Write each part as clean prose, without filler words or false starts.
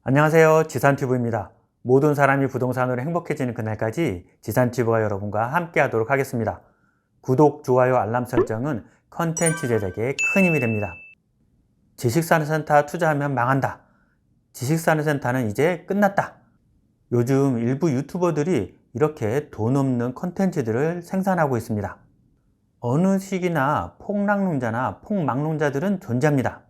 안녕하세요. 지산튜브입니다. 모든 사람이 부동산으로 행복해지는 그날까지 지산튜브가 여러분과 함께 하도록 하겠습니다. 구독, 좋아요, 알람 설정은 컨텐츠 제작에 큰 힘이 됩니다. 지식산업센터 투자하면 망한다. 지식산업센터는 이제 끝났다. 요즘 일부 유튜버들이 이렇게 돈 없는 컨텐츠들을 생산하고 있습니다. 어느 시기나 폭락론자나 폭망론자들은 존재합니다.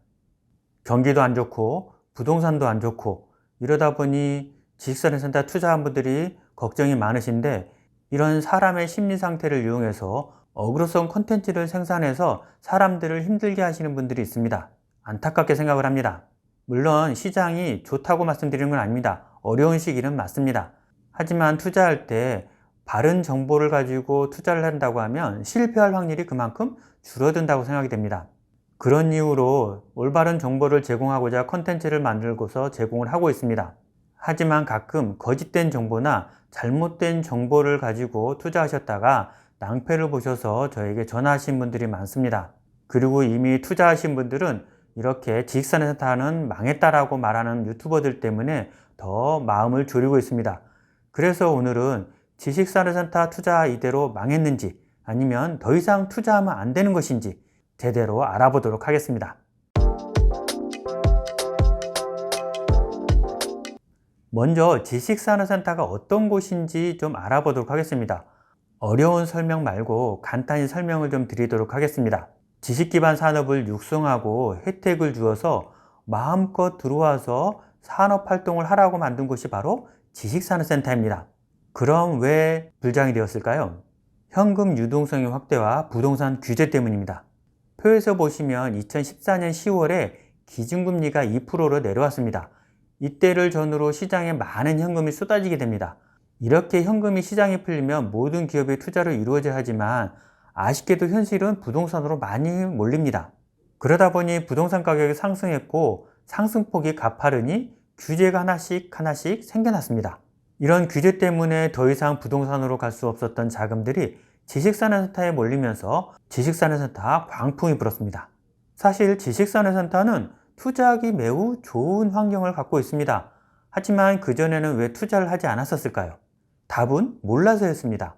경기도 안 좋고 부동산도 안 좋고 이러다 보니 지식산업센터 투자한 분들이 걱정이 많으신데, 이런 사람의 심리 상태를 이용해서 어그로성 콘텐츠를 생산해서 사람들을 힘들게 하시는 분들이 있습니다. 안타깝게 생각을 합니다. 물론 시장이 좋다고 말씀드리는 건 아닙니다. 어려운 시기는 맞습니다. 하지만 투자할 때 바른 정보를 가지고 투자를 한다고 하면 실패할 확률이 그만큼 줄어든다고 생각이 됩니다. 그런 이유로 올바른 정보를 제공하고자 컨텐츠를 만들고서 제공을 하고 있습니다. 하지만 가끔 거짓된 정보나 잘못된 정보를 가지고 투자하셨다가 낭패를 보셔서 저에게 전화하신 분들이 많습니다. 그리고 이미 투자하신 분들은 이렇게 지식산업센터는 망했다라고 말하는 유튜버들 때문에 더 마음을 졸이고 있습니다. 그래서 오늘은 지식산업센터 투자 이대로 망했는지, 아니면 더 이상 투자하면 안 되는 것인지 제대로 알아보도록 하겠습니다. 먼저 지식산업센터가 어떤 곳인지 좀 알아보도록 하겠습니다. 어려운 설명 말고 간단히 설명을 좀 드리도록 하겠습니다. 지식기반 산업을 육성하고 혜택을 주어서 마음껏 들어와서 산업활동을 하라고 만든 곳이 바로 지식산업센터입니다. 그럼 왜 불장이 되었을까요? 현금 유동성의 확대와 부동산 규제 때문입니다. 표에서 보시면 2014년 10월에 기준금리가 2%로 내려왔습니다. 이때를 전후로 시장에 많은 현금이 쏟아지게 됩니다. 이렇게 현금이 시장에 풀리면 모든 기업의 투자로 이루어져야 하지만 아쉽게도 현실은 부동산으로 많이 몰립니다. 그러다 보니 부동산 가격이 상승했고 상승폭이 가파르니 규제가 하나씩 생겨났습니다. 이런 규제 때문에 더 이상 부동산으로 갈 수 없었던 자금들이 지식산업센터에 몰리면서 지식산업센터 광풍이 불었습니다. 사실 지식산업센터는 투자하기 매우 좋은 환경을 갖고 있습니다. 하지만 그전에는 왜 투자를 하지 않았었을까요? 답은 몰라서였습니다.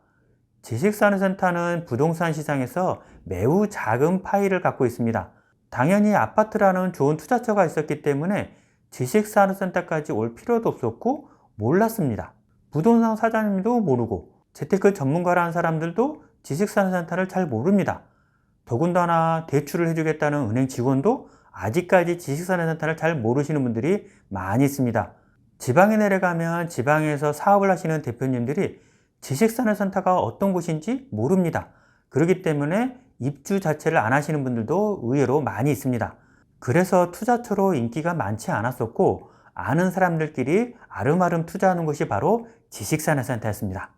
지식산업센터는 부동산 시장에서 매우 작은 파이를 갖고 있습니다. 당연히 아파트라는 좋은 투자처가 있었기 때문에 지식산업센터까지 올 필요도 없었고 몰랐습니다. 부동산 사장님도 모르고 재테크 전문가라는 사람들도 지식산업센터를 잘 모릅니다. 더군다나 대출을 해주겠다는 은행 직원도 아직까지 지식산업센터를 잘 모르시는 분들이 많이 있습니다. 지방에 내려가면 지방에서 사업을 하시는 대표님들이 지식산업센터가 어떤 곳인지 모릅니다. 그렇기 때문에 입주 자체를 안 하시는 분들도 의외로 많이 있습니다. 그래서 투자처로 인기가 많지 않았었고, 아는 사람들끼리 아름아름 투자하는 곳이 바로 지식산업센터였습니다.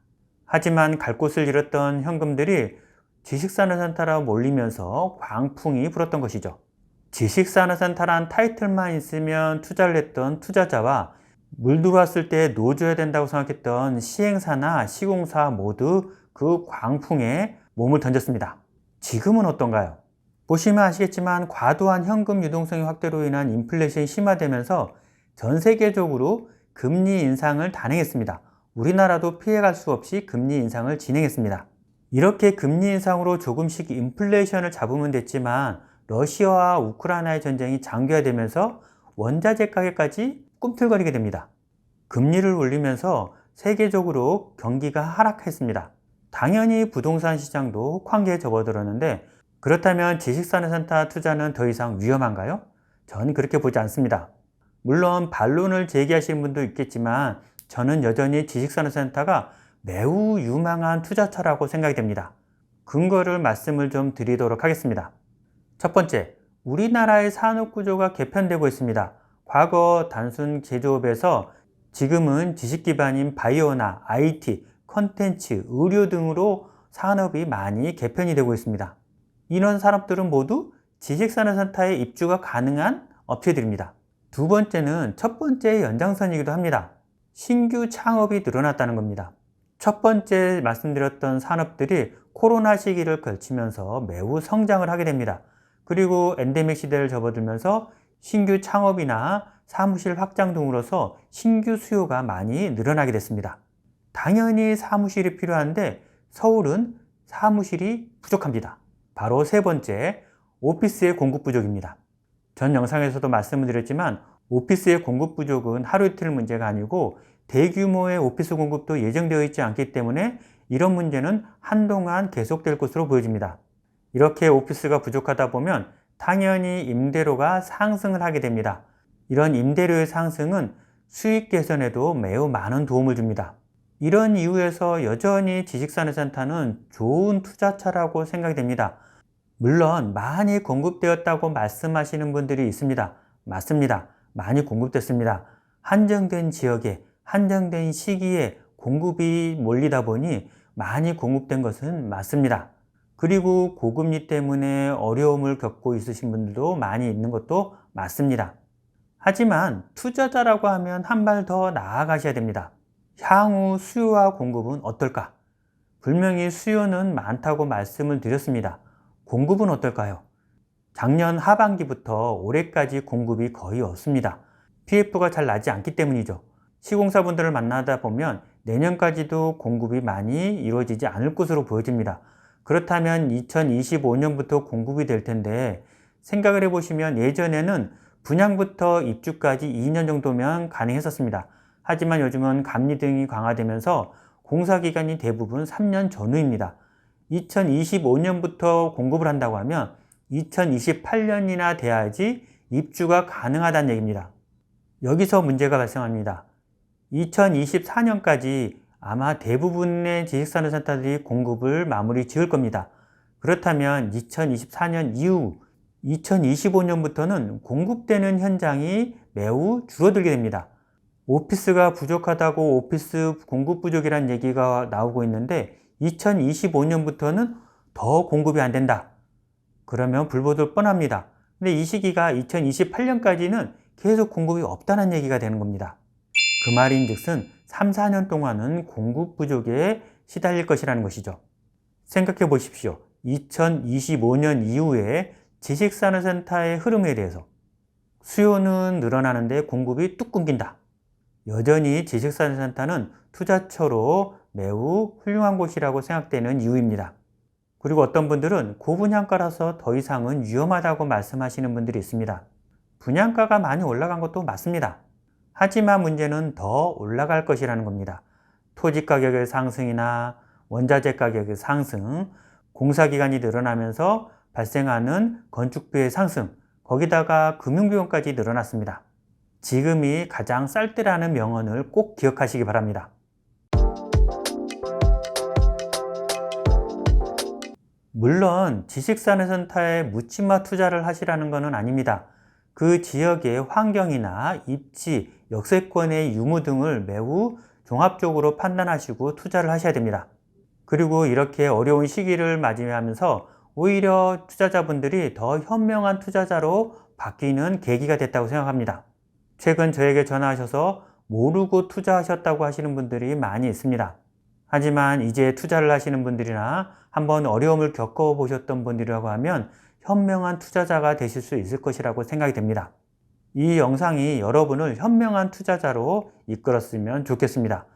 하지만 갈 곳을 잃었던 현금들이 지식산업센터로 몰리면서 광풍이 불었던 것이죠. 지식산업센터란 타이틀만 있으면 투자를 했던 투자자와 물 들어왔을 때 놓아줘야 된다고 생각했던 시행사나 시공사 모두 그 광풍에 몸을 던졌습니다. 지금은 어떤가요? 보시면 아시겠지만 과도한 현금 유동성의 확대로 인한 인플레이션이 심화되면서 전 세계적으로 금리 인상을 단행했습니다. 우리나라도 피해갈 수 없이 금리 인상을 진행했습니다. 이렇게 금리 인상으로 조금씩 인플레이션을 잡으면 됐지만 러시아와 우크라이나의 전쟁이 장기화되면서 원자재 가격까지 꿈틀거리게 됩니다. 금리를 올리면서 세계적으로 경기가 하락했습니다. 당연히 부동산 시장도 혹한기에 접어들었는데, 그렇다면 지식산업센터 투자는 더 이상 위험한가요? 저는 그렇게 보지 않습니다. 물론 반론을 제기하시는 분도 있겠지만 저는 여전히 지식산업센터가 매우 유망한 투자처라고 생각이 됩니다. 근거를 말씀을 좀 드리도록 하겠습니다. 첫 번째, 우리나라의 산업구조가 개편되고 있습니다. 과거 단순 제조업에서 지금은 지식 기반인 바이오나 IT, 컨텐츠, 의료 등으로 산업이 많이 개편이 되고 있습니다. 이런 산업들은 모두 지식산업센터에 입주가 가능한 업체들입니다. 두 번째는 첫 번째의 연장선이기도 합니다. 신규 창업이 늘어났다는 겁니다. 첫 번째 말씀드렸던 산업들이 코로나 시기를 걸치면서 매우 성장을 하게 됩니다. 그리고 엔데믹 시대를 접어들면서 신규 창업이나 사무실 확장 등으로서 신규 수요가 많이 늘어나게 됐습니다. 당연히 사무실이 필요한데 서울은 사무실이 부족합니다. 바로 세 번째, 오피스의 공급 부족입니다. 전 영상에서도 말씀을 드렸지만 오피스의 공급 부족은 하루 이틀 문제가 아니고 대규모의 오피스 공급도 예정되어 있지 않기 때문에 이런 문제는 한동안 계속될 것으로 보여집니다. 이렇게 오피스가 부족하다 보면 당연히 임대료가 상승을 하게 됩니다. 이런 임대료의 상승은 수익 개선에도 매우 많은 도움을 줍니다. 이런 이유에서 여전히 지식산업센터는 좋은 투자처라고 생각이 됩니다. 물론 많이 공급되었다고 말씀하시는 분들이 있습니다. 맞습니다. 많이 공급됐습니다. 한정된 지역에 한정된 시기에 공급이 몰리다 보니 많이 공급된 것은 맞습니다. 그리고 고금리 때문에 어려움을 겪고 있으신 분들도 많이 있는 것도 맞습니다. 하지만 투자자라고 하면 한 발 더 나아가셔야 됩니다. 향후 수요와 공급은 어떨까? 분명히 수요는 많다고 말씀을 드렸습니다. 공급은 어떨까요? 작년 하반기부터 올해까지 공급이 거의 없습니다. PF가 잘 나지 않기 때문이죠. 시공사분들을 만나다 보면 내년까지도 공급이 많이 이루어지지 않을 것으로 보여집니다. 그렇다면 2025년부터 공급이 될 텐데 생각을 해보시면 예전에는 분양부터 입주까지 2년 정도면 가능했었습니다. 하지만 요즘은 감리 등이 강화되면서 공사기간이 대부분 3년 전후입니다. 2025년부터 공급을 한다고 하면 2028년이나 돼야지 입주가 가능하다는 얘기입니다. 여기서 문제가 발생합니다. 2024년까지 아마 대부분의 지식산업센터들이 공급을 마무리 지을 겁니다. 그렇다면 2024년 이후 2025년부터는 공급되는 현장이 매우 줄어들게 됩니다. 오피스가 부족하다고 오피스 공급 부족이라는 얘기가 나오고 있는데 2025년부터는 더 공급이 안 된다. 그러면 불보듯 뻔합니다. 근데 이 시기가 2028년까지는 계속 공급이 없다는 얘기가 되는 겁니다. 그 말인즉슨 3, 4년 동안은 공급 부족에 시달릴 것이라는 것이죠. 생각해 보십시오. 2025년 이후에 지식산업센터의 흐름에 대해서 수요는 늘어나는데 공급이 뚝 끊긴다. 여전히 지식산업센터는 투자처로 매우 훌륭한 곳이라고 생각되는 이유입니다. 그리고 어떤 분들은 고분양가라서 더 이상은 위험하다고 말씀하시는 분들이 있습니다. 분양가가 많이 올라간 것도 맞습니다. 하지만 문제는 더 올라갈 것이라는 겁니다. 토지 가격의 상승이나 원자재 가격의 상승, 공사기간이 늘어나면서 발생하는 건축비의 상승, 거기다가 금융비용까지 늘어났습니다. 지금이 가장 쌀 때라는 명언을 꼭 기억하시기 바랍니다. 물론 지식산업센터에 묻지마 투자를 하시라는 것은 아닙니다. 그 지역의 환경이나 입지, 역세권의 유무 등을 매우 종합적으로 판단하시고 투자를 하셔야 됩니다. 그리고 이렇게 어려운 시기를 맞이하면서 오히려 투자자분들이 더 현명한 투자자로 바뀌는 계기가 됐다고 생각합니다. 최근 저에게 전화하셔서 모르고 투자하셨다고 하시는 분들이 많이 있습니다. 하지만 이제 투자를 하시는 분들이나 한번 어려움을 겪어보셨던 분들이라고 하면 현명한 투자자가 되실 수 있을 것이라고 생각이 됩니다. 이 영상이 여러분을 현명한 투자자로 이끌었으면 좋겠습니다.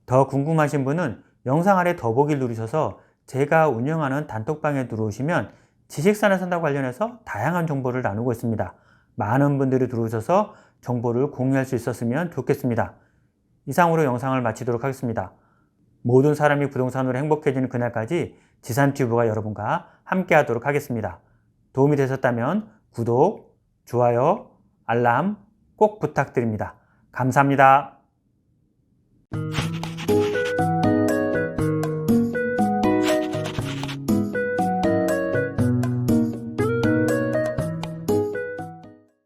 더 궁금하신 분은 영상 아래 더보기를 누르셔서 제가 운영하는 단톡방에 들어오시면 지식산업센터 관련해서 다양한 정보를 나누고 있습니다. 많은 분들이 들어오셔서 정보를 공유할 수 있었으면 좋겠습니다. 이상으로 영상을 마치도록 하겠습니다. 모든 사람이 부동산으로 행복해지는 그날까지 지산튜브가 여러분과 함께 하도록 하겠습니다. 도움이 되셨다면 구독, 좋아요, 알람 꼭 부탁드립니다. 감사합니다.